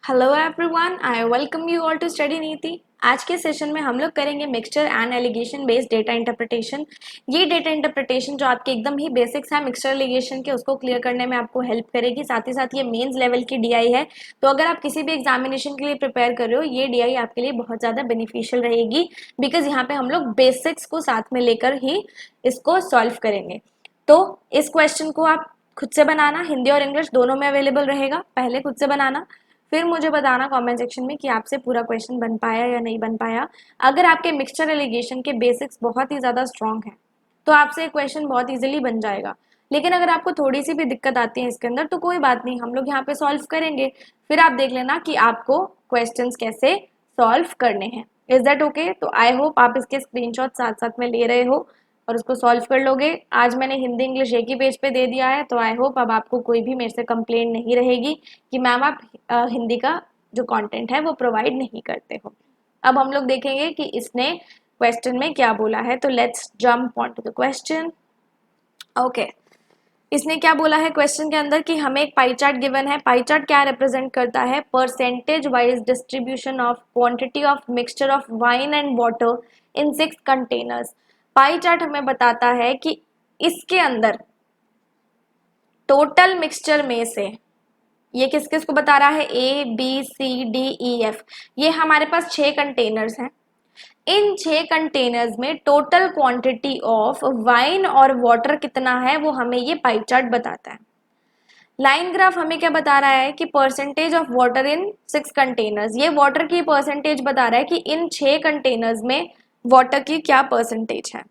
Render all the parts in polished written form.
Hello everyone, I welcome you all to study Niti. आज के session में हम लोग करेंगे mixture and alligation based data interpretation. ये डेटा इंटरप्रिटेशन जो आपके एकदम ही बेसिक्स है मिक्सचर एलिगेशन के, उसको क्लियर करने में आपको हेल्प करेगी। साथ ही साथ ये मेंस लेवल की डीआई है, तो अगर आप किसी भी एग्जामिनेशन के लिए प्रिपेयर कर रहे हो, ये डीआई आपके लिए बहुत ज़्यादा बेनिफिशियल रहेगी, बिकॉज यहाँ पे हम लोग बेसिक्स को साथ में लेकर ही इसको सॉल्व करेंगे। तो इस क्वेश्चन को आप खुद से बनाना, हिंदी और इंग्लिश दोनों में अवेलेबल रहेगा। पहले खुद से बनाना, फिर मुझे बताना कमेंट सेक्शन में कि आपसे पूरा क्वेश्चन बन पाया या नहीं बन पाया। अगर आपके मिक्सचर एलिगेशन के बेसिक्स बहुत ही ज़्यादा स्ट्रॉन्ग है तो आपसे क्वेश्चन बहुत इजीली बन जाएगा। लेकिन अगर आपको थोड़ी सी भी दिक्कत आती है इसके अंदर तो कोई बात नहीं, हम लोग यहाँ पे सॉल्व करेंगे। फिर आप देख लेना कि आपको क्वेश्चंस कैसे सॉल्व करने हैं। Is that okay? तो आई होप आप इसके स्क्रीनशॉट साथ साथ में ले रहे हो और उसको सॉल्व कर लोगे। आज मैंने हिंदी इंग्लिश एक ही पेज पे दे दिया है, तो आई होप अब आपको कोई भी मेरे से कंप्लेंट नहीं रहेगी कि मैम आप हिंदी का जो कंटेंट है वो प्रोवाइड नहीं करते हो। अब हम लोग देखेंगे कि इसने क्वेश्चन में क्या बोला है, तो let's jump on to the question. Okay, इसने क्या बोला है क्वेश्चन के अंदर कि हमें एक पाई चार्ट गिवन है। पाई चार्ट क्या रिप्रेजेंट करता है? Percentage wise distribution of quantity of mixture of wine and water in 6 containers. Pie chart हमें बताता है कि इसके अंदर टोटल मिक्सचर में से ये किस किस को बता रहा है? A B C D E F. ये हमारे पास 6 कंटेनर्स हैं। इन 6 कंटेनर्स में टोटल क्वांटिटी ऑफ वाइन और वाटर कितना है वो हमें ये पाई चार्ट बताता है। लाइन ग्राफ हमें क्या बता रहा है कि percentage of water in 6 containers. ये वाटर की परसेंटेज बता रहा है कि इन 6 कंटेनर्स में वाटर की क्या परसेंटेज है।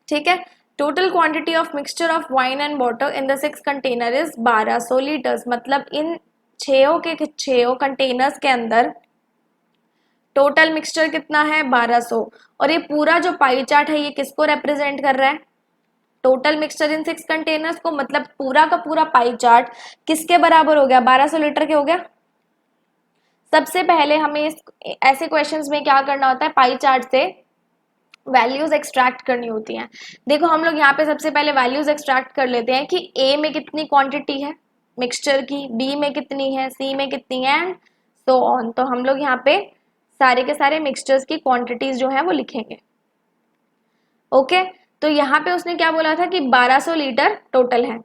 ठीक है, total quantity of mixture of wine and water in the 6 container is 1200 litres. मतलब इन 6 कंटेनर्स के अंदर टोटल मिक्सचर कितना है? 1200। और ये पूरा जो पाई चार्ट है ये किसको रिप्रेजेंट कर रहा है? टोटल मिक्सचर इन 6 कंटेनर्स को। मतलब पूरा का पूरा पाई चार्ट किसके बराबर हो गया? 1200 लीटर के हो गया। सबसे पहले हमें ऐसे क्वेश्चंस में क्या करना होता है? पाई चार्ट से वैल्यूज एक्सट्रैक्ट करनी होती हैं। देखो हम लोग यहाँ पे सबसे पहले वैल्यूज एक्सट्रैक्ट कर लेते हैं कि ए में कितनी क्वांटिटी है मिक्सचर की, बी में कितनी है, सी में कितनी है, एंड सो ऑन। तो हम लोग यहाँ पे सारे के सारे मिक्सचर्स की क्वांटिटीज जो है वो लिखेंगे। ओके, तो यहाँ पे उसने क्या बोला था कि 1200 लीटर टोटल है।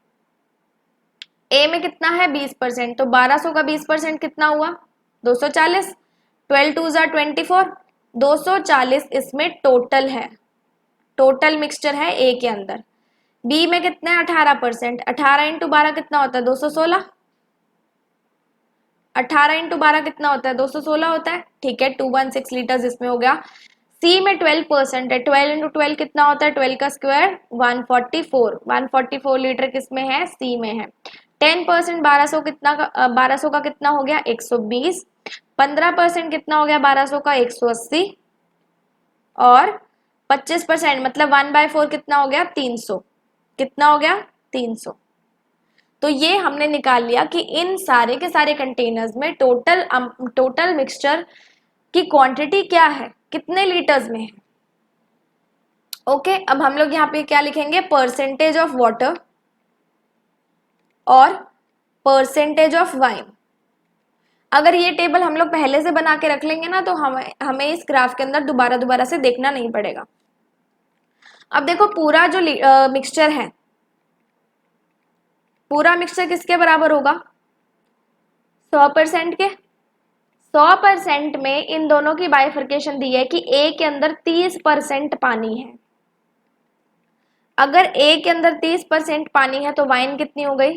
ए में कितना है? 20%। तो 1200 का 20% कितना हुआ? 240। 12 2 ज़ा 24। 240 इसमें टोटल है, टोटल मिक्सचर है ए के अंदर। बी में कितना है? 18%। 18 इंटू 12 कितना होता है? 216। 18 इंटू 12 कितना होता है? 216 होता है। ठीक है, 216 लीटर इसमें हो गया। सी में 12% है। 12 इंटू 12 कितना होता है? 12 का स्क्वायर 144। 144 लीटर किसमें है? सी में है। 10% 1200 कितना 1200 का कितना हो गया? 120। 15% कितना हो गया 1200 का? 180। और 25% मतलब 1/4 कितना हो गया? 300। कितना हो गया? 300। तो ये हमने निकाल लिया कि इन सारे के सारे कंटेनर्स में टोटल मिक्सचर की क्वांटिटी क्या है, कितने लीटर्स में है। ओके, अब हम लोग यहाँ पे क्या लिखेंगे? परसेंटेज ऑफ वाटर और परसेंटेज ऑफ वाइन। अगर ये टेबल हम लोग पहले से बना के रख लेंगे ना तो हमें इस ग्राफ के अंदर दोबारा से देखना नहीं पड़ेगा। अब देखो पूरा जो मिक्सचर है, पूरा मिक्सचर किसके बराबर होगा? 100% के। 100% में इन दोनों की बाइफर्केशन दी है कि ए के अंदर 30% पानी है। अगर ए के अंदर 30% पानी है तो वाइन कितनी हो गई?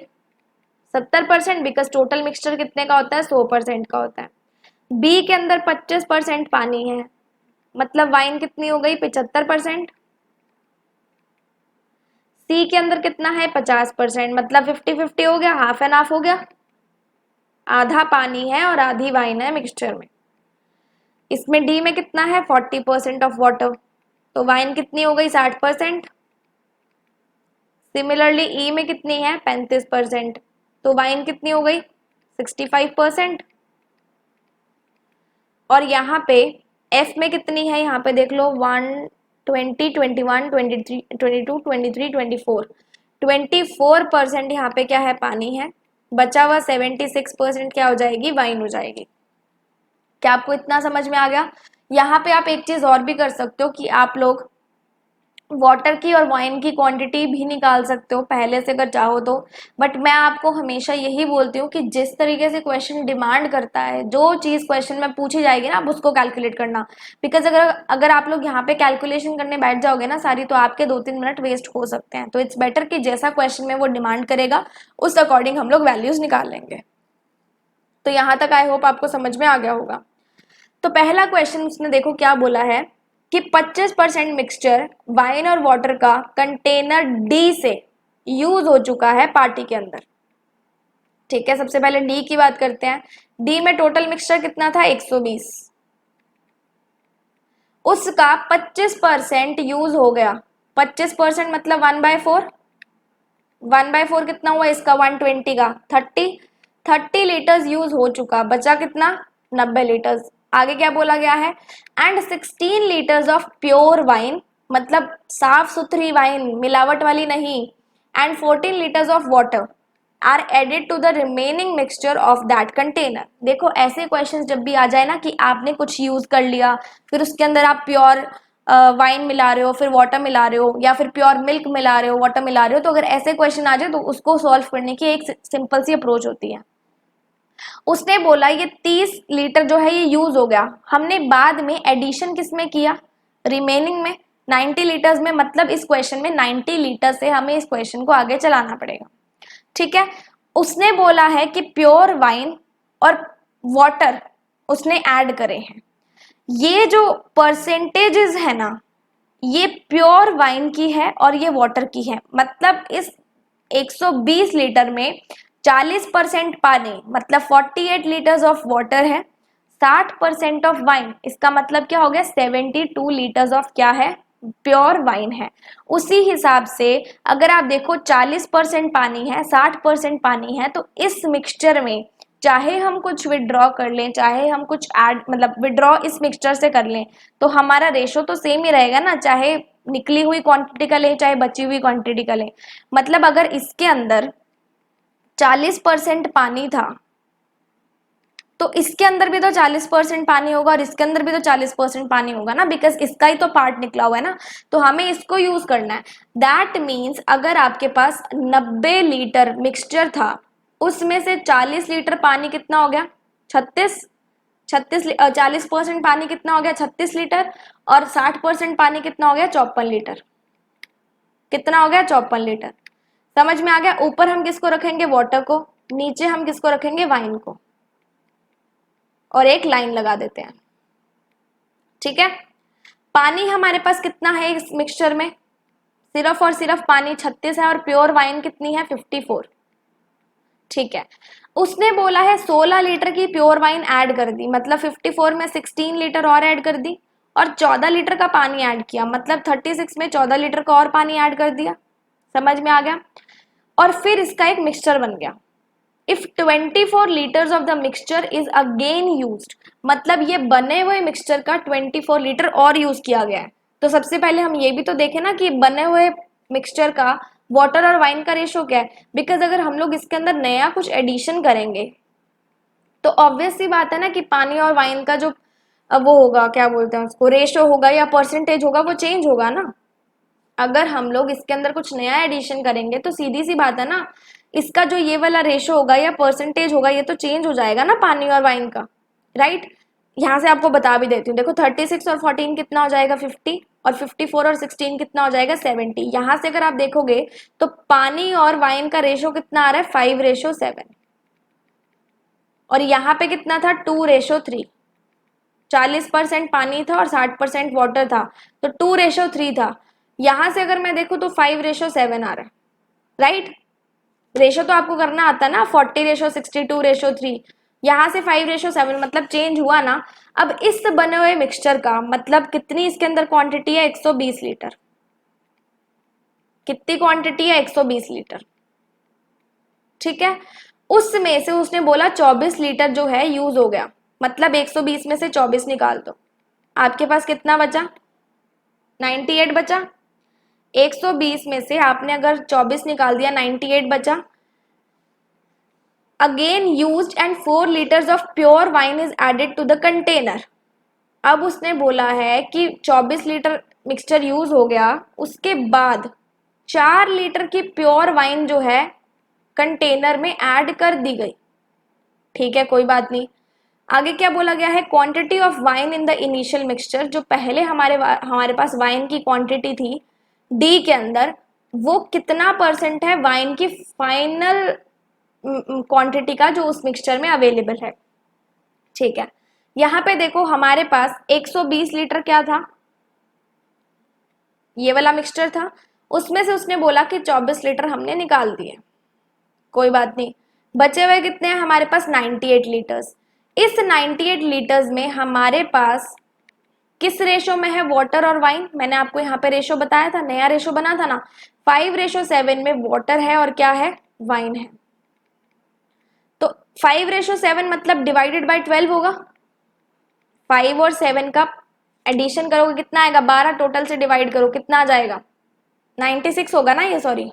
70%, बिकॉज टोटल मिक्सचर कितने का होता है? 100% का होता है। बी के अंदर 25% पानी है, मतलब वाइन कितनी हो गई? 75%। सी के अंदर कितना है? 50%, मतलब 50-50 हो गया, हाफ एंड हाफ हो गया। आधा पानी है और आधी वाइन है मिक्सचर में। इसमें डी में कितना है? 40% ऑफ वाटर, तो वाइन कितनी हो गई? 60%। सिमिलरली ई में कितनी है? 35%, तो वाइन कितनी हो गई? 65%। और यहाँ पे एफ में कितनी है? यहाँ पे देख लो 1 20 21 23 22 23 24 24% यहाँ पे क्या है? पानी है। बचा हुआ 76% क्या हो जाएगी, वाइन हो जाएगी। क्या आपको इतना समझ में आ गया? यहाँ पे आप एक चीज और भी कर सकते हो कि आप लोग वाटर की और वाइन की क्वांटिटी भी निकाल सकते हो पहले से अगर चाहो तो। बट मैं आपको हमेशा यही बोलती हूँ कि जिस तरीके से क्वेश्चन डिमांड करता है, जो चीज़ क्वेश्चन में पूछी जाएगी ना, आप उसको कैलकुलेट करना। बिकॉज अगर अगर आप लोग यहाँ पे कैलकुलेशन करने बैठ जाओगे ना सारी, तो आपके 2-3 मिनट वेस्ट हो सकते हैं। तो इट्स बेटर कि जैसा क्वेश्चन में वो डिमांड करेगा उस अकॉर्डिंग हम लोग वैल्यूज निकाल लेंगे। तो यहाँ तक आई होप आपको समझ में आ गया होगा। तो पहला क्वेश्चन उसने देखो क्या बोला है कि 25% मिक्सचर वाइन और वाटर का कंटेनर डी से यूज हो चुका है पार्टी के अंदर। ठीक है, सबसे पहले डी की बात करते हैं। डी में टोटल मिक्सचर कितना था, 120। उसका 25% यूज हो गया। 25% मतलब 1/4। 1/4 कितना हुआ इसका, 120 का 30 लीटर्स यूज हो चुका, बचा कितना, 90 लीटर्स। आगे क्या बोला गया है, and 16 litres of pure wine, मतलब साफ सुथरी वाइन, मिलावट वाली नहीं, and 14 litres of water are added to the remaining mixture of that container. देखो ऐसे क्वेश्चन जब भी आ जाए ना कि आपने कुछ यूज कर लिया, फिर उसके अंदर आप प्योर वाइन मिला रहे हो, फिर वाटर मिला रहे हो, या फिर प्योर मिल्क मिला रहे हो, वाटर मिला रहे हो, तो अगर ऐसे क्वेश्चन आ जाए तो उसको सॉल्व करने की एक सिंपल सी अप्रोच होती है। उसने बोला ये 30 लीटर जो है ये यूज हो गया, हमने बाद में एडिशन किस में किया, रिमेनिंग में, 90 लीटर्स में। मतलब इस क्वेश्चन में 90 लीटर से हमें इस क्वेश्चन को आगे चलाना पड़ेगा। ठीक है, उसने बोला है कि प्योर वाइन और वाटर उसने ऐड करे हैं। ये जो परसेंटेजेस है ना, ये प्योर वाइन की है और ये वाटर की है। मतलब इस 120 लीटर में 40% पानी मतलब 48 लीटर्स ऑफ वाटर है, 60% ऑफ वाइन, इसका मतलब क्या हो गया, 72 लीटर्स ऑफ क्या है, प्योर वाइन है। उसी हिसाब से अगर आप देखो 40% पानी है, 60% पानी है, तो इस मिक्सचर में चाहे हम कुछ विड्रॉ कर लें, चाहे हम कुछ ऐड मतलब विड्रॉ इस मिक्सचर से कर लें, तो हमारा रेशो तो सेम ही रहेगा ना, चाहे निकली हुई क्वांटिटी का लें चाहे बची हुई क्वांटिटी का लें। मतलब अगर इसके अंदर 40% पानी था तो इसके अंदर भी तो 40% पानी होगा और इसके अंदर भी तो 40% पानी होगा ना, बिकॉज इसका ही तो पार्ट निकला हुआ है ना, तो हमें इसको यूज करना है। दैट मीन्स अगर आपके पास 90 लीटर मिक्सचर था, उसमें से 40 लीटर पानी कितना हो गया, 40% पानी कितना हो गया, 36 लीटर, और 60% पानी कितना हो गया, 54 लीटर। कितना हो गया, 54 लीटर। समझ में आ गया? ऊपर हम किसको रखेंगे, वाटर को, नीचे हम किसको रखेंगे, वाइन को, और एक लाइन लगा देते हैं। ठीक है, पानी हमारे पास कितना है इस मिक्सचर में, सिर्फ और सिर्फ पानी 36 है, और प्योर वाइन कितनी है, 54। ठीक है, उसने बोला है 16 लीटर की प्योर वाइन ऐड कर दी, मतलब 54 में 16 लीटर और ऐड कर दी, और 14 लीटर का पानी ऐड किया, मतलब 36 में 14 लीटर का और पानी ऐड कर दिया। समझ में आ गया? और फिर इसका एक मिक्सचर बन गया। If 24 litres of the mixture is again used, मतलब ये बने हुए मिक्सचर का 24 लीटर और यूज किया गया है। तो सबसे पहले हम ये भी तो देखें ना कि बने हुए मिक्सचर का वाटर और वाइन का रेशो क्या है, बिकॉज अगर हम लोग इसके अंदर नया कुछ एडिशन करेंगे तो ऑब्वियस सी बात है ना कि पानी और वाइन का जो वो होगा, क्या बोलते हैं उसको, रेशो होगा या परसेंटेज होगा, वो चेंज होगा ना। अगर हम लोग इसके अंदर कुछ नया एडिशन करेंगे तो सीधी सी बात है ना, इसका जो ये वाला रेशो होगा या परसेंटेज होगा ये तो चेंज हो जाएगा ना पानी और वाइन का, राइट। यहाँ से आपको बता भी देती हूँ, देखो 36 और 14 कितना हो जाएगा, 50, और 54 और 16 कितना हो जाएगा, 70। यहाँ से अगर आप देखोगे तो पानी और वाइन का रेशो कितना आ रहा है, 5:7, और यहाँ पे कितना था, 2:3। 40% पानी था और 60% वाटर था, तो 2:3 था। यहां से अगर मैं देखूं तो 5:7 आ रहा है, राइट। रेशो तो आपको करना आता है ना, 40:60, 2:3, यहां से 5:7, मतलब चेंज हुआ ना। अब इस बने हुए मिक्सचर का मतलब कितनी इसके अंदर क्वांटिटी है, 120 लीटर। कितनी क्वांटिटी है, 120 लीटर। ठीक है, उसमें से उसने बोला 24 लीटर जो है यूज हो गया, मतलब 120 में से 24 निकाल दो, आपके पास कितना बचा, 98 बचा। 120 में से आपने अगर 24 निकाल दिया, 98 बचा। Again used and 4 litres of pure wine is added to the container. अब उसने बोला है कि 24 लीटर मिक्सचर यूज हो गया, उसके बाद 4 लीटर की प्योर वाइन जो है कंटेनर में ऐड कर दी गई। ठीक है, कोई बात नहीं। आगे क्या बोला गया है, quantity of wine in the initial mixture, जो पहले हमारे पास वाइन की क्वांटिटी थी डी के अंदर, वो कितना परसेंट है वाइन की फाइनल क्वांटिटी का जो उस मिक्सचर में अवेलेबल है। ठीक है, यहाँ पे देखो हमारे पास 120 लीटर क्या था, ये वाला मिक्सचर था, उसमें से उसने बोला कि 24 लीटर हमने निकाल दिए। कोई बात नहीं, बचे हुए कितने हैं हमारे पास 98 लीटर्स। इस 98 लीटर्स में हमारे पास किस रेशो में है वाटर और वाइन, मैंने आपको यहाँ पे रेशो बताया था, नया रेशो बना था ना, 5:7 में वाटर है और क्या है, वाइन है। तो 5:7 मतलब डिवाइडेड बाय 12 होगा। 5 और 7 का एडिशन करोगे कितना आएगा, 12 टोटल से डिवाइड करो कितना आ जाएगा, 96 होगा ना ये, सॉरी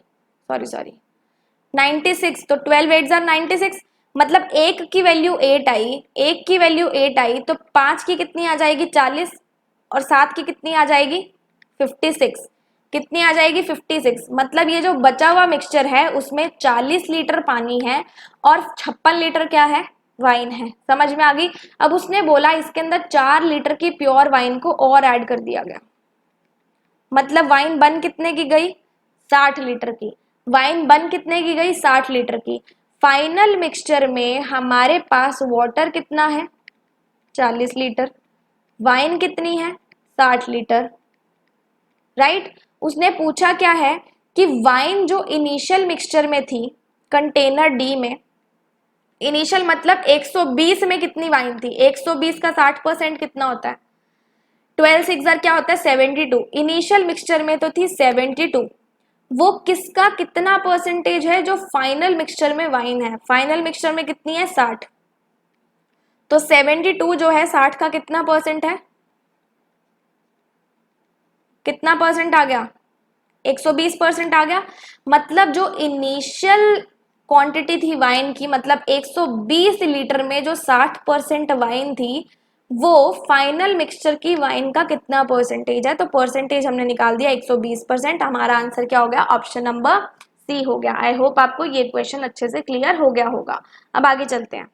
96। तो 12 8 जार 96, मतलब एक की वैल्यू 8 आई, एक की वैल्यू 8 आई तो 5 की कितनी आ जाएगी 40, और 7 की कितनी आ जाएगी 56, कितनी आ जाएगी 56। मतलब ये जो बचा हुआ मिक्सचर है उसमें 40 लीटर पानी है और 56 लीटर क्या है, वाइन है। समझ में आ गई। अब उसने बोला इसके अंदर 4 लीटर की प्योर वाइन को और ऐड कर दिया गया, मतलब वाइन बन कितने की गई, 60 लीटर की। वाइन बन कितने की गई, 60 लीटर की। फाइनल मिक्सचर में हमारे पास वाटर कितना है, 40 लीटर, वाइन कितनी है, 60 लीटर। राइट, उसने पूछा क्या है कि वाइन जो इनिशियल मिक्सचर में थी कंटेनर डी में, इनिशियल मतलब 120 में कितनी वाइन थी, 120 का 60% कितना होता है, 12 6 क्या होता है 72। इनिशियल मिक्सचर में तो थी 72, वो किसका कितना परसेंटेज है, जो फाइनल मिक्सचर में वाइन है, फाइनल मिक्सचर में कितनी है 60, तो 72 जो है 60 का कितना परसेंट है, कितना परसेंट आ गया, 120% आ गया। मतलब जो इनिशियल क्वांटिटी थी वाइन की, मतलब 120 लीटर में जो 60% वाइन थी, वो फाइनल मिक्सचर की वाइन का कितना परसेंटेज है, तो परसेंटेज हमने निकाल दिया 120%। हमारा आंसर क्या हो गया, ऑप्शन नंबर सी हो गया। आई होप आपको ये क्वेश्चन अच्छे से क्लियर हो गया होगा। अब आगे चलते हैं।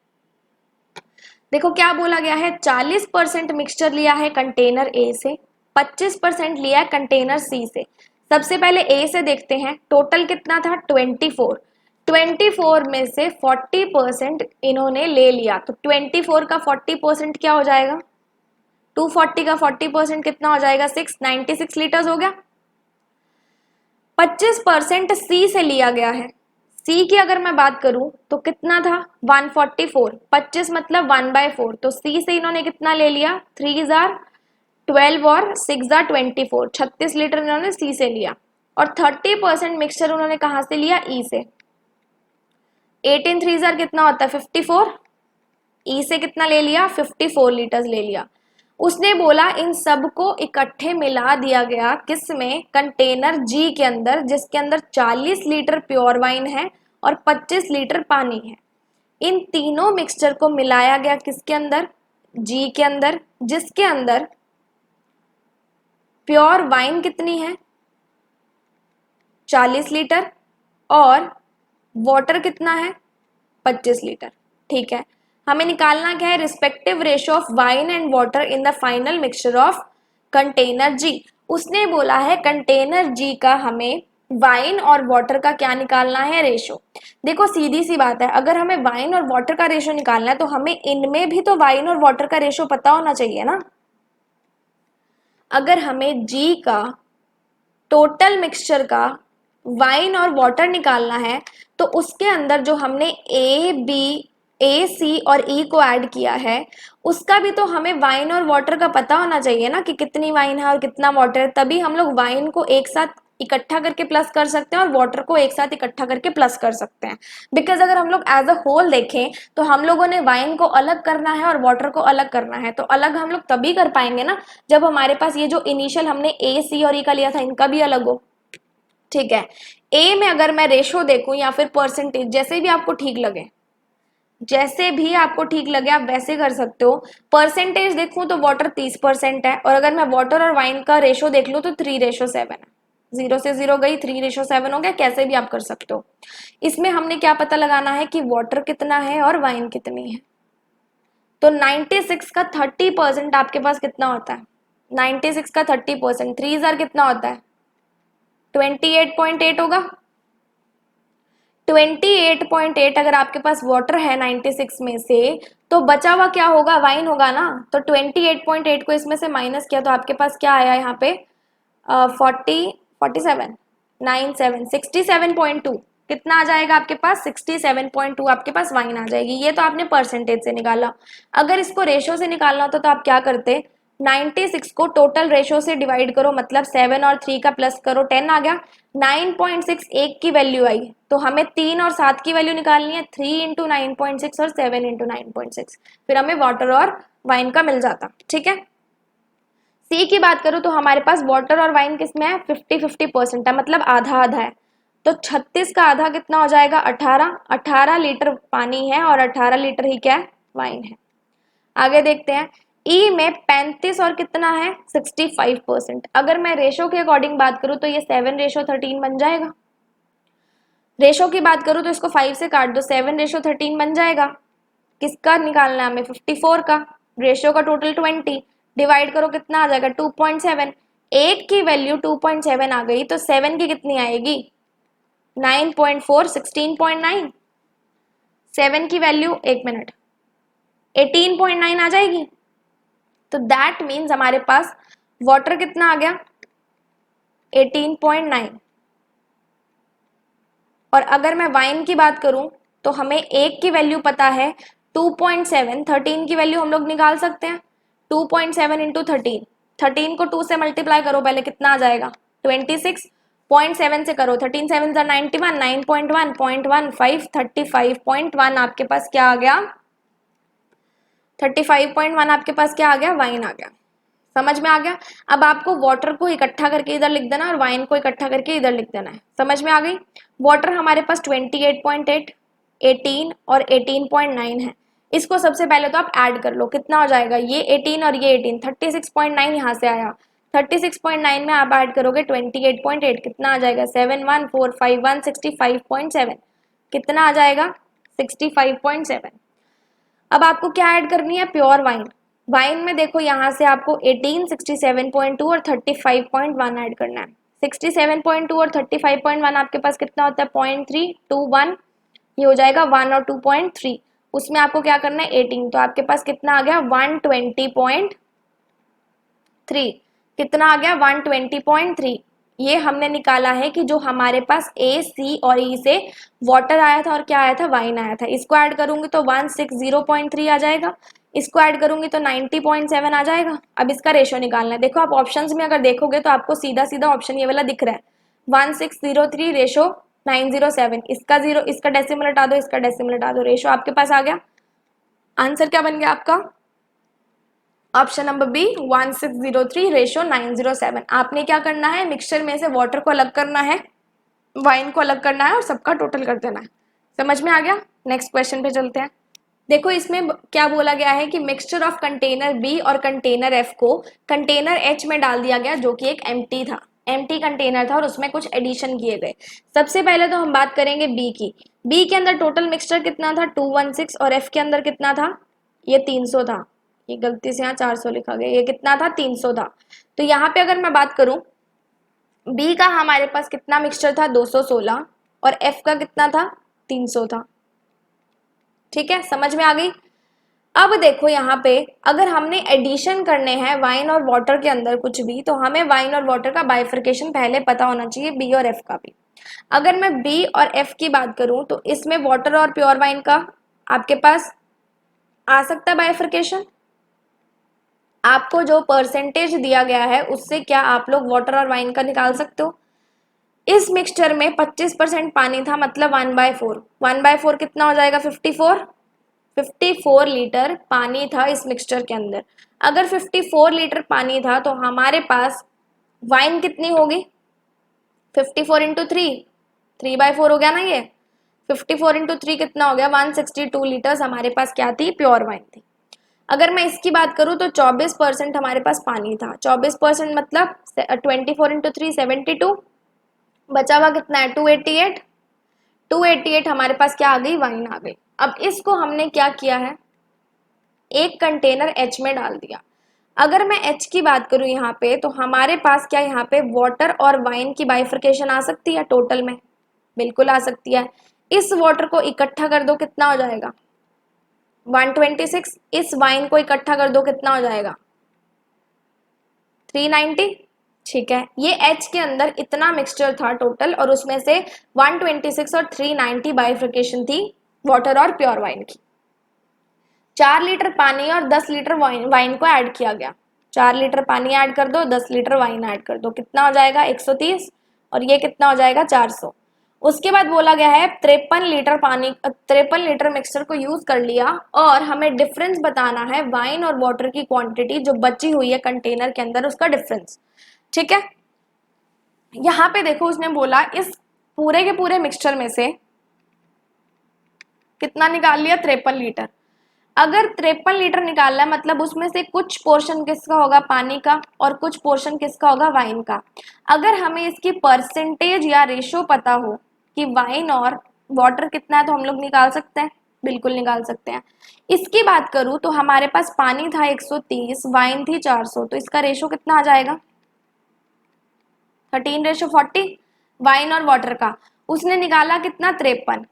देखो क्या बोला गया है, 40% मिक्सचर लिया है कंटेनर ए से, 25% लिया है कंटेनर सी से। सबसे पहले ए से देखते हैं, टोटल कितना था 24, 24 में से 40% इन्होंने ले लिया, तो 24 का 40% क्या हो जाएगा, 240 का 40% कितना हो जाएगा 6, 96 लीटर्स हो गया। 25% सी से लिया गया है, सी की अगर मैं बात करूं तो कितना था 144, 25 मतलब 1/4, तो सी से इन्होंने कितना ले लिया, 3 जार 12 और 6 जार 24, 36 लीटर इन्होंने सी से लिया। और 30% मिक्सचर उन्होंने कहां से लिया, ई से। 18 3 जार कितना होता है 54, ई से कितना ले लिया 54 लीटर्स ले लिया। उसने बोला इन सब को इकट्ठे मिला दिया गया किसमें, कंटेनर जी के अंदर, जिसके अंदर 40 लीटर प्योर वाइन है और 25 लीटर पानी है। इन तीनों मिक्सचर को मिलाया गया किसके अंदर, जी के अंदर, जिसके अंदर प्योर वाइन कितनी है 40 लीटर और वाटर कितना है 25 लीटर। ठीक है, हमें निकालना क्या है, respective ratio of wine and water in the final mixture of container G. उसने बोला है कंटेनर जी का हमें वाइन और वाटर का क्या निकालना है, रेशो। देखो सीधी सी बात है, अगर हमें वाइन और वाटर का रेशो निकालना है तो हमें इनमें भी तो वाइन और वाटर का रेशो पता होना चाहिए ना। अगर हमें जी का टोटल मिक्सचर का वाइन और वाटर निकालना है तो उसके अंदर जो हमने ए सी और ई को ऐड किया है उसका भी तो हमें वाइन और वाटर का पता होना चाहिए ना, कि कितनी वाइन है और कितना वाटर है, तभी हम लोग वाइन को एक साथ इकट्ठा करके प्लस कर सकते हैं और वाटर को एक साथ इकट्ठा करके प्लस कर सकते हैं। बिकॉज अगर हम लोग एज अ होल देखें तो हम लोगों ने वाइन को अलग करना है और वाटर को अलग करना है, तो अलग हम लोग तभी कर पाएंगे ना जब हमारे पास ये जो इनिशियल हमने ए सी और ई का लिया था इनका भी अलग हो। ठीक है, ए में अगर मैं रेशो देखूं या फिर परसेंटेज, जैसे भी आपको ठीक लगे, जैसे भी आपको ठीक लगे आप वैसे कर सकते हो। परसेंटेज देखूं तो वाटर 30% है, और अगर मैं वाटर और वाइन का रेशो देख लूं तो 3:7 है। 0 से 0 गई, 3:7 हो गया, कैसे भी आप कर सकते हो। इसमें हमने क्या पता लगाना है कि वाटर कितना है और वाइन कितनी है। तो 96 का 30% आपके पास कितना होता है? 96 का 30%, 3 कितना होता है? 28.8 होगा। 28.8 अगर आपके पास वाटर है 96 में से, तो बचा हुआ क्या होगा? वाइन होगा ना। तो 28.8 को इसमें से माइनस किया तो आपके पास क्या आया यहाँ पे? 47 97 67.2। कितना आ जाएगा आपके पास? 67.2 आपके पास वाइन आ जाएगी। ये तो आपने परसेंटेज से निकाला। अगर इसको रेशो से निकालना होता तो आप क्या करते? 96 को टोटल रेशो से डिवाइड करो, मतलब 7 और 3 का प्लस करो, 10 आ गया। 9.6 एक की वैल्यू आई, तो हमें 3 और 7 की वैल्यू निकालनी है। 3 इंटू 9.6 और 7 इंटू 9.6, फिर हमें वाटर और वाइन का मिल जाता। ठीक है। सी की बात करूं तो हमारे पास वाटर और वाइन किसमें है? 50-50% है, मतलब आधा आधा है। तो 36 का आधा कितना हो जाएगा? 18। 18 लीटर पानी है और 18 लीटर ही क्या है? वाइन है। आगे देखते हैं। ई में 35 और कितना है? 65%। अगर मैं रेशो के अकॉर्डिंग बात करूं तो ये 7:13 बन जाएगा। रेशो की बात करूं तो इसको 5 से काट दो, 7:13 बन जाएगा। किसका निकालना है हमें? 54 का। रेशियो का टोटल 20, डिवाइड करो कितना आ जाएगा? 2.7। एक की वैल्यू 2.7 आ गई, तो 7 की कितनी आएगी? 9.4, 16.9। 7 की वैल्यू, एक मिनट, 18.9 आ जाएगी। तो दैट मीन्स हमारे पास वाटर कितना आ गया? 18.9। और अगर मैं वाइन की बात करूं तो हमें एक की वैल्यू पता है 2.7, 13 की वैल्यू हम लोग निकाल सकते हैं। 2.7 इंटू 13, 13 को 2 से मल्टीप्लाई करो पहले, कितना आ जाएगा? 26.7 से करो, 13 7 91, 9.1, 0.15, 35.1 आपके पास क्या आ गया? 35.1 आपके पास क्या आ गया? वाइन आ गया। समझ में आ गया? अब आपको वाटर को इकट्ठा करके इधर लिख देना और वाइन को इकट्ठा करके इधर लिख देना है। समझ में आ गई? वाटर हमारे पास 28.8, 18 और 18.9 है। इसको सबसे पहले तो आप ऐड कर लो, कितना हो जाएगा? ये 18 और ये 18, 36.9 यहाँ से आया। 36.9 में आप ऐड करोगे 28.8, कितना आ जाएगा? 71451, 65.7। कितना आ जाएगा? 65.7। अब आपको क्या ऐड करनी है? Pure wine. वाइन में देखो यहाँ से आपको 18, 67.2 और 35.1 ऐड करना है। 67.2 और 35.1 आपके पास कितना होता है? 0.321। ये हो जाएगा 1 और 2.3। उसमें आपको क्या करना है? 18, तो आपके पास कितना आ गया? 120.3। कितना आ गया? 120.3। ये हमने निकाला है कि जो हमारे पास ए, सी और ई से वाटर आया था और क्या आया था? वाइन आया था। इसको ऐड करूंगी तो 160.3 आ जाएगा। इसको ऐड करूंगी तो 90.7 आ जाएगा। अब इसका रेशो निकालना है। देखो आप ऑप्शंस में अगर देखोगे तो आपको सीधा सीधा ऑप्शन ये वाला दिख रहा है, 1603 रेशो 907। इसका जीरो, इसका डेसिमल हटा दो, इसका डेसिमल हटा दो, रेशो आपके पास आ गया। आंसर क्या बन गया आपका? Option number B, 1603 ratio 907। आपने क्या करना है? मिक्सचर में से वाटर को अलग करना है, वाइन को अलग करना है और सबका टोटल कर देना है। समझ में आ गया? नेक्स्ट क्वेश्चन पे चलते हैं। देखो इसमें क्या बोला गया है कि मिक्सचर ऑफ कंटेनर बी और कंटेनर एफ को कंटेनर एच में डाल दिया गया, जो कि एक एम्प्टी था, एम्प्टी कंटेनर था और उसमें कुछ एडिशन किए गए। सबसे पहले तो हम बात करेंगे बी की। बी के अंदर टोटल मिक्सचर कितना था? 216। और एफ के अंदर कितना था? ये 300 था। ये गलती से यहाँ 400 लिखा गया, ये कितना था? 300 था। तो यहाँ पे अगर मैं बात करूं, बी का हमारे पास कितना मिक्सचर था? 216। और एफ का कितना था? 300 था। ठीक है, समझ में आ गई? अब देखो यहाँ पे अगर हमने एडिशन करने हैं वाइन और वाटर के अंदर कुछ भी, तो हमें वाइन और वाटर का बाइफर्केशन पहले पता होना चाहिए, बी और एफ का भी। अगर मैं बी और एफ की बात करूं तो इसमें वाटर और प्योर वाइन का आपके पास आ सकता है बाइफर्केशन। आपको जो परसेंटेज दिया गया है उससे क्या आप लोग वाटर और वाइन का निकाल सकते हो? इस मिक्सचर में 25% पानी था, मतलब 1/4। 1/4 कितना हो जाएगा? 54। 54 लीटर पानी था इस मिक्सचर के अंदर। अगर 54 लीटर पानी था तो हमारे पास वाइन कितनी होगी? 54 इंटू 3, 3/4 हो गया ना ये। 54 इंटू 3 कितना हो गया, 162 लीटर्स हमारे पास क्या थी, प्योर वाइन थी। अगर मैं इसकी बात करूं तो 24% हमारे पास पानी था, 24% मतलब 24 इंटू 3 72, बचा हुआ कितना है 288, 288 हमारे पास क्या आ गई, वाइन आ गई। अब इसको हमने क्या किया है, एक कंटेनर एच में डाल दिया। अगर मैं एच की बात करूं यहाँ पे तो हमारे पास क्या यहाँ पे वाटर और वाइन की बाइफर्केशन आ सकती है टोटल में, बिल्कुल आ सकती है। इस वाटर को इकट्ठा कर दो कितना हो जाएगा 126, इस वाइन को इकट्ठा कर दो कितना हो जाएगा 390। ठीक है, ये H के अंदर इतना मिक्सचर था टोटल और उसमें से 126 और 390 बाइफर्केशन थी वाटर और प्योर वाइन की। 4 लीटर पानी और 10 लीटर वाइन को ऐड किया गया। 4 लीटर पानी ऐड कर दो, 10 लीटर वाइन ऐड कर दो, कितना हो जाएगा 130 और ये कितना हो जाएगा 400। उसके बाद बोला गया है 53 लीटर मिक्सचर को यूज कर लिया और हमें डिफरेंस बताना है वाइन और वाटर की क्वांटिटी जो बची हुई है कंटेनर के अंदर, उसका डिफरेंस। ठीक है, यहाँ पे देखो उसने बोला इस पूरे के पूरे मिक्सचर में से कितना निकाल लिया 53 लीटर। अगर 53 लीटर निकालना है मतलब उसमें से कुछ पोर्शन किसका होगा, पानी का, और कुछ पोर्शन किसका होगा, वाइन का। अगर हमें इसकी परसेंटेज या रेशो पता हो कि वाइन और वाटर कितना है तो हम लोग निकाल सकते हैं, बिल्कुल निकाल सकते हैं। इसकी बात करूं तो हमारे पास पानी था 130, वाइन थी 400, तो इसका रेशो कितना आ जाएगा 13:40 वाइन और वाटर का। उसने निकाला कितना 53,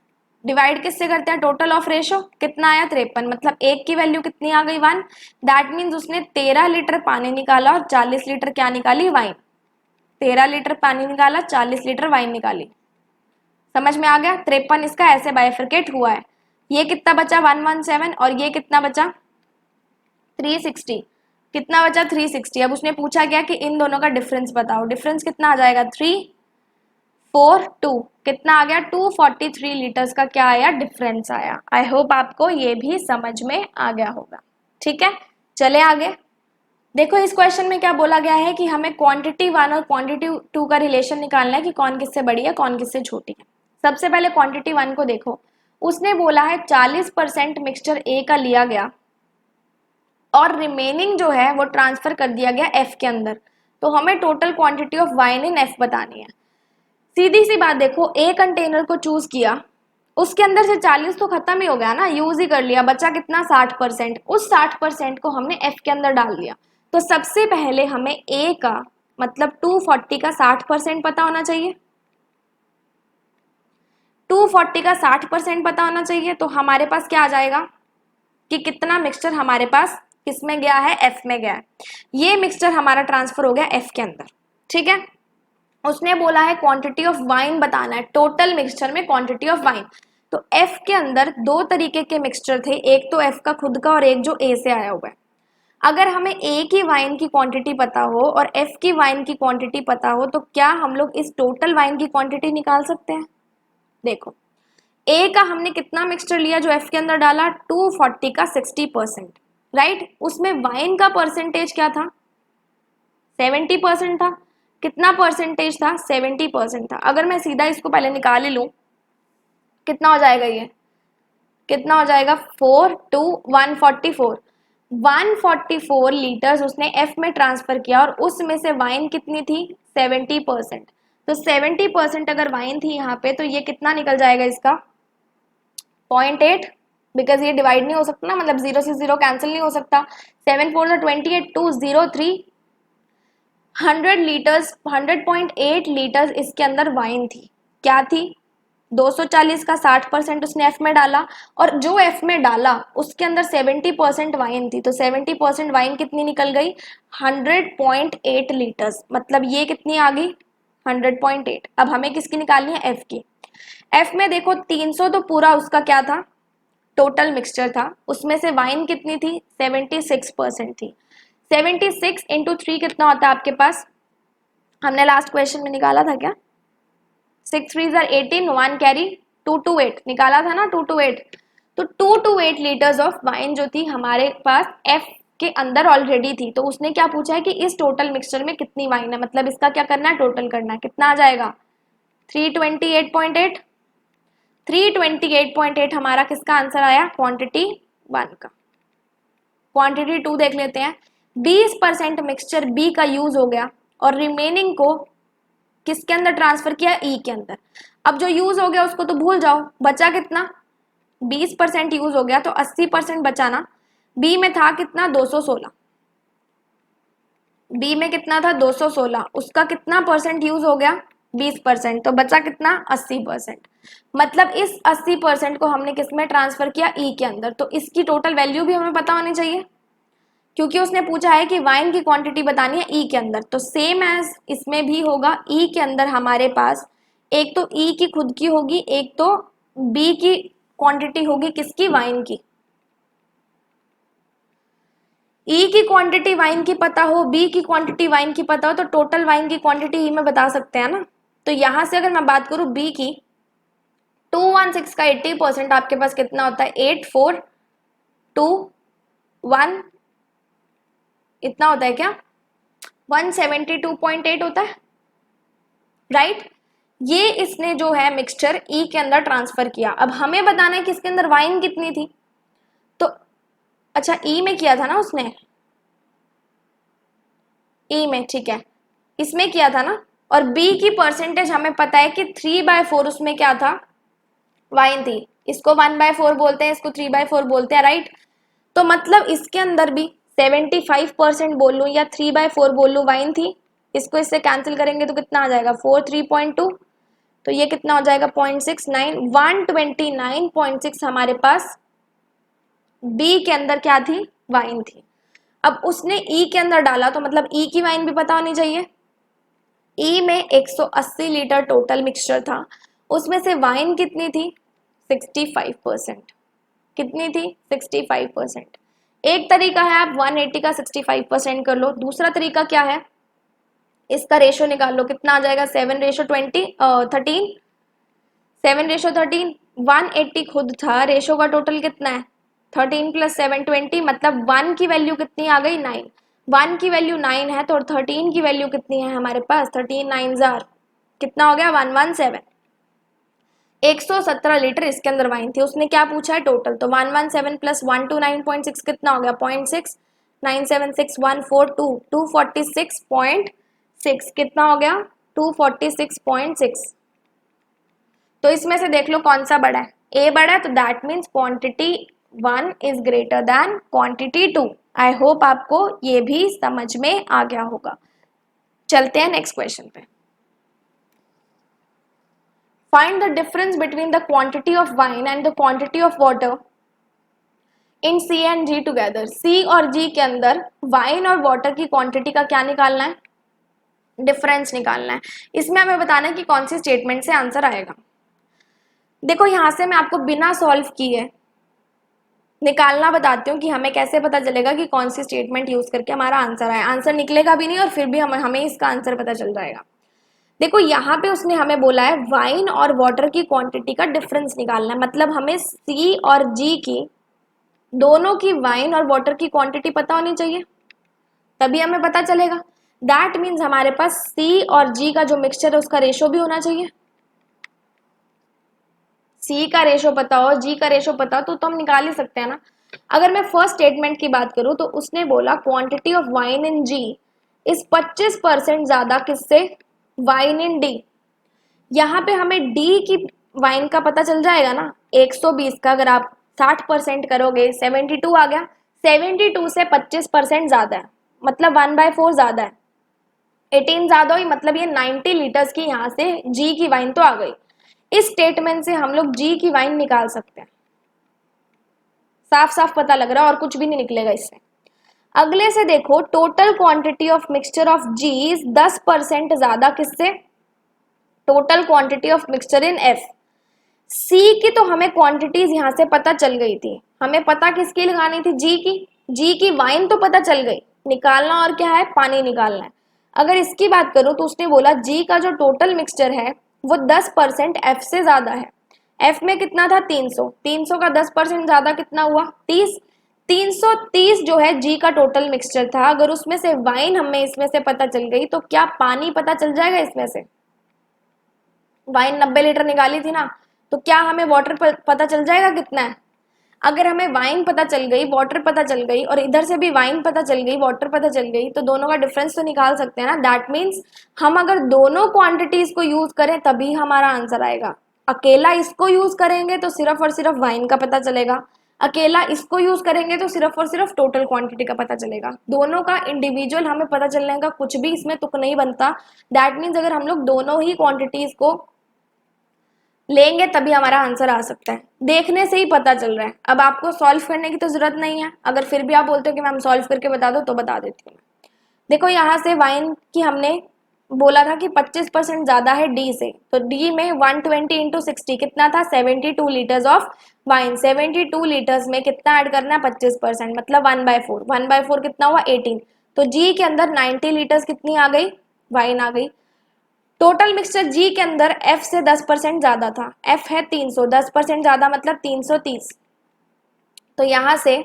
डिवाइड किससे करते हैं, टोटल ऑफ रेशो कितना आया 53, मतलब एक की वैल्यू कितनी आ गई 1। दैट मीन्स उसने 13 लीटर पानी निकाला और 40 लीटर क्या निकाली, वाइन। 13 लीटर पानी निकाला, 40 लीटर वाइन निकाली। समझ में आ गया, 53 इसका ऐसे बाइफरकेट हुआ है। ये कितना बचा 117 और ये कितना बचा 360, कितना बचा 360। अब उसने पूछा गया कि इन दोनों का डिफरेंस बताओ, डिफरेंस कितना आ जाएगा 342, कितना आ गया 243 लीटर्स का क्या आया, डिफरेंस आया। आई होप आपको ये भी समझ में आ गया होगा। ठीक है, चले आगे। देखो इस क्वेश्चन में क्या बोला गया है कि हमें क्वांटिटी 1 और क्वांटिटी 2 का रिलेशन निकालना है कि कौन किससे बड़ी है कौन किससे छोटी है। सबसे पहले क्वांटिटी 1 को देखो, उसने बोला है 40% मिक्सचर ए का लिया गया और रिमेनिंग जो है वो ट्रांसफर कर दिया गया एफ के अंदर, तो हमें total quantity of wine in F बतानी है। सीधी सी बात देखो, ए कंटेनर को चूज किया, उसके अंदर से 40 तो खत्म ही हो गया ना, यूज ही कर लिया, बचा कितना 60%, उस 60% को हमने एफ के अंदर डाल दिया। तो सबसे पहले हमें ए का मतलब 240 का 60% पता होना चाहिए, 240 का 60% पता होना चाहिए। तो हमारे पास क्या आ जाएगा कि कितना मिक्सचर हमारे पास किसमें गया है, एफ में गया है। ये मिक्सचर हमारा ट्रांसफर हो गया एफ के अंदर। ठीक है, उसने बोला है क्वांटिटी ऑफ वाइन बताना है, टोटल मिक्सचर में क्वांटिटी ऑफ वाइन। तो एफ के अंदर दो तरीके के मिक्सचर थे, एक तो एफ का खुद का और एक जो ए से आया हुआ है। अगर हमें ए की वाइन की क्वांटिटी पता हो और एफ की वाइन की क्वांटिटी पता हो तो क्या हम लोग इस टोटल वाइन की क्वांटिटी निकाल सकते हैं। देखो ए का हमने कितना मिक्सचर लिया जो एफ के अंदर डाला, 240 का 60%, राइट। उसमें वाइन का परसेंटेज क्या था 70% था। कितना परसेंटेज था 70% था। अगर मैं सीधा इसको पहले निकाल ही लूं कितना हो जाएगा, ये कितना हो जाएगा 4 to 144, 144 लीटर्स उसने एफ में ट्रांसफर किया और उसमें से वाइन कितनी थी 70%। तो 70% अगर वाइन थी यहाँ पे तो ये कितना निकल जाएगा इसका 0.8, बिकॉज ये डिवाइड नहीं हो सकता ना, मतलब 0 से 0 कैंसिल नहीं हो सकता। 7 4 28 203, 100 लीटर्स 100.8 लीटर्स इसके अंदर वाइन थी। क्या थी 240 का 60% उसने एफ में डाला और जो एफ में डाला उसके अंदर 70% वाइन थी, तो 70% वाइन कितनी निकल गई 100.8 लीटर्स, मतलब ये कितनी आ गई 100.8। अब हमें किसकी निकालनी है एफ की। एफ में देखो 300 तो पूरा उसका क्या था टोटल मिक्सचर था, उसमें से वाइन कितनी थी 76% थी। 76 इंटू 3 कितना होता है आपके पास, हमने लास्ट क्वेश्चन में निकाला था क्या, 6 3 18, 1 कैरी 228 निकाला था ना 228। तो 228 लीटर्स ऑफ वाइन जो थी हमारे पास एफ के अंदर ऑलरेडी थी। तो उसने क्या पूछा है कि इस टोटल मिक्सचर में कितनी वाइन है, मतलब इसका क्या करना है टोटल करना है, कितना आ जाएगा 328.8। 328.8 हमारा किसका आंसर आया, क्वांटिटी 1 का। क्वांटिटी 2 देख लेते हैं। 20% मिक्सचर बी का यूज हो गया और रिमेनिंग को किसके अंदर ट्रांसफर किया, ई के अंदर। अब जो यूज हो गया उसको तो भूल जाओ, बचा कितना, 20% यूज हो गया तो 80% बचा ना। बी में था कितना, 216, बी में कितना था 216, उसका कितना परसेंट यूज हो गया, 20%, तो बचा कितना, 80%। मतलब इस 80% को हमने किस में ट्रांसफर किया, ई के अंदर। तो इसकी टोटल वैल्यू भी हमें पता होनी चाहिए, क्योंकि उसने पूछा है कि वाइन की क्वांटिटी बतानी है ई के अंदर। तो सेम एज इसमें भी होगा, ई के अंदर हमारे पास एक तो ई की खुद की होगी, एक तो बी की क्वांटिटी होगी, किसकी, वाइन की। ई की क्वांटिटी वाइन की पता हो, बी की क्वांटिटी वाइन की पता हो, तो टोटल वाइन की क्वांटिटी ई में बता सकते हैं ना। तो यहां से अगर मैं बात करूं बी की, 216 का 80% आपके पास कितना होता है, 8421, इतना होता है क्या, 172.8 होता है, राइट। ये इसने जो है मिक्सचर ई के अंदर ट्रांसफर किया। अब हमें बताना है कि इसके अंदर वाइन कितनी थी। तो अच्छा, ई में किया था ना उसने, ई में, ठीक है, इसमें किया था ना। और बी की परसेंटेज हमें पता है कि 3/4 उसमें क्या था, वाइन थी। इसको 1/4 बोलते हैं, इसको 3/4 बोलते हैं, राइट। तो मतलब इसके अंदर भी 75% बोल लूँ या 3/4 बोल लूँ, वाइन थी। इसको इससे कैंसिल करेंगे तो कितना आ जाएगा, 4 3.2, तो ये कितना हो जाएगा, 0.69, 129.6 हमारे पास बी के अंदर क्या थी, वाइन थी। अब उसने ई के अंदर डाला तो मतलब ई की वाइन भी पता होनी चाहिए। ई में 180 लीटर टोटल मिक्सचर था, उसमें से वाइन कितनी थी, 65%। कितनी थी, 65%। एक तरीका है आप 180 का 65% कर लो, दूसरा तरीका क्या है, इसका रेशो निकाल लो, कितना आ जाएगा, 7:13, 7:13, 180 खुद था, रेशो का टोटल कितना है, 13 + 7 20, मतलब 1 की वैल्यू कितनी आ गई, 9। 1 की वैल्यू 9 है, तो 13 की वैल्यू कितनी है हमारे पास, 13 9 जार, कितना हो गया, 117। 117 लीटर इसके अंदर वाइन थी। उसने क्या पूछा है, टोटल, तो 117 + 129.6 कितना हो गया, 0.6, 97614 246.6, कितना हो गया, 246.6। तो इसमें से देख लो कौन सा बड़ा है, ए बड़ा है, तो that means quantity 1 is greater than quantity 2। I hope आपको ये भी समझ में आ गया होगा। चलते हैं नेक्स्ट क्वेश्चन पे। Find the difference between the quantity of wine and the quantity of water in C and G together. C और जी के अंदर वाइन और वाटर की क्वांटिटी का क्या निकालना है, डिफरेंस निकालना है। इसमें हमें बताना है कि कौन सी स्टेटमेंट से आंसर आएगा। देखो यहां से मैं आपको बिना सॉल्व किए निकालना बताती हूँ कि हमें कैसे पता चलेगा कि कौन सी स्टेटमेंट यूज करके हमारा आंसर आया। आंसर निकलेगा भी नहीं और फिर भी हमें इसका आंसर पता चल जाएगा। देखो यहाँ पे उसने हमें बोला है वाइन और वाटर की क्वांटिटी का डिफरेंस निकालना है, मतलब हमें सी और जी की, दोनों की वाइन और वाटर की क्वांटिटी पता होनी चाहिए, तभी हमें पता चलेगा। दैट मीन्स हमारे पास सी और जी का जो मिक्सचर है उसका रेशो भी होना चाहिए। सी का रेशो पता हो, जी का रेशो पता हो, तो हम निकाल ही सकते हैं ना। अगर मैं फर्स्ट स्टेटमेंट की बात करूं तो उसने बोला क्वांटिटी ऑफ वाइन इन जी इस 25% ज्यादा किससे, वाइन इन डी। यहाँ पे हमें डी की वाइन का पता चल जाएगा ना। 120 का अगर आप 60% करोगे 72 आ गया, 72 से 25% ज्यादा है, मतलब 1/4 ज्यादा है, 18 ज्यादा हुई, मतलब ये 90 लीटर्स की यहाँ से जी की वाइन तो आ गई। इस स्टेटमेंट से हम लोग जी की वाइन निकाल सकते हैं। साफ साफ पता लग रहा है और कुछ भी नहीं निकलेगा इससे। अगले से देखो, total quantity of mixture of G 10% ज्यादा किससे, total quantity of mixture in F. C की तो हमें क्वांटिटीज यहां से पता चल गई थी, हमें पता किसकी लगानी थी, जी की। जी की वाइन तो पता चल गई, निकालना और क्या है, पानी निकालना है। अगर इसकी बात करूं तो उसने बोला जी का जो टोटल मिक्सचर है वो 10% एफ से ज्यादा है। एफ में कितना था, 300, 300 का 10% ज्यादा कितना हुआ, 30। 330 जो है जी का टोटल मिक्सचर था, अगर उसमें से वाइन हमें इसमें से पता चल गई तो क्या पानी पता चल जाएगा इसमें से। वाइन 90 लीटर निकाली थी ना, तो क्या हमें वाटर पता चल जाएगा कितना है? अगर हमें वाइन पता चल गई, वाटर पता चल गई, और इधर से भी वाइन पता चल गई, वाटर पता चल गई, तो दोनों का डिफरेंस तो निकाल सकते हैं ना। दैट मीन्स हम अगर दोनों क्वांटिटीज को यूज करें तभी हमारा आंसर आएगा। अकेला इसको यूज करेंगे तो सिर्फ और सिर्फ वाइन का पता चलेगा, अकेला इसको यूज करेंगे तो सिर्फ और सिर्फ टोटल क्वांटिटी का पता चलेगा। दोनों का इंडिविजुअल हमें पता चलने का कुछ भी इसमें तुक नहीं बनता। दैट मीन्स अगर हम लोग दोनों ही क्वांटिटीज को लेंगे तभी हमारा आंसर आ सकता है। देखने से ही पता चल रहा है, अब आपको सॉल्व करने की तो जरूरत नहीं है। अगर फिर भी आप बोलते हो कि मैम सॉल्व करके बता दो तो बता देती हूँ। देखो यहाँ से वाइन की हमने बोला था कि 25% ज्यादा है डी से, तो डी में 120 इंटू 60 कितना था? 72 लीटर्स ऑफ वाइन। 72 लीटर्स में कितना ऐड करना है? 25%, मतलब 1/4। 1/4 कितना हुआ? 18। तो जी के अंदर 90 लीटर्स कितनी आ गई? वाइन आ गई। टोटल मिक्सचर जी के अंदर एफ से 10% ज्यादा था, एफ है 300, 10% ज्यादा मतलब 330। तो यहां से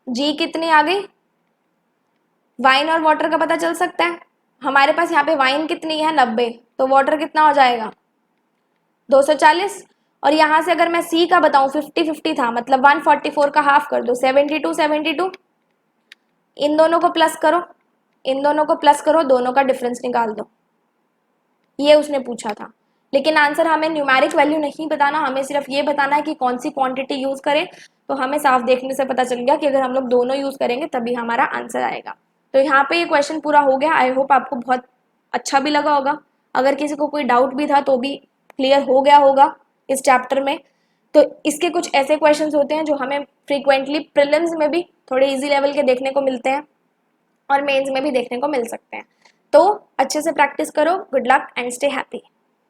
जी कितनी आ गई? वाइन और वाटर का पता चल सकता है। हमारे पास यहाँ पे वाइन कितनी है? 90, तो वाटर कितना हो जाएगा? 240। और यहां से अगर मैं सी का बताऊं 50-50 था, मतलब 144 का हाफ कर दो, 72। इन दोनों को प्लस करो, इन दोनों को प्लस करो, दोनों का डिफरेंस निकाल दो। ये उसने पूछा था, लेकिन आंसर हमें न्यूमेरिक वैल्यू नहीं बताना, हमें सिर्फ ये बताना है कि कौन सी क्वांटिटी यूज करें। तो हमें साफ देखने से पता चल गया कि अगर हम लोग दोनों यूज करेंगे तभी हमारा आंसर आएगा। तो यहाँ पे ये क्वेश्चन पूरा हो गया। आई होप आपको बहुत अच्छा भी लगा होगा। अगर किसी को कोई डाउट भी था तो भी क्लियर हो गया होगा इस चैप्टर में। तो इसके कुछ ऐसे क्वेश्चंस होते हैं जो हमें फ्रीक्वेंटली प्रीलिम्स में भी थोड़े इजी लेवल के देखने को मिलते हैं और मेंस में भी देखने को मिल सकते हैं। तो अच्छे से प्रैक्टिस करो। Good luck and stay happy.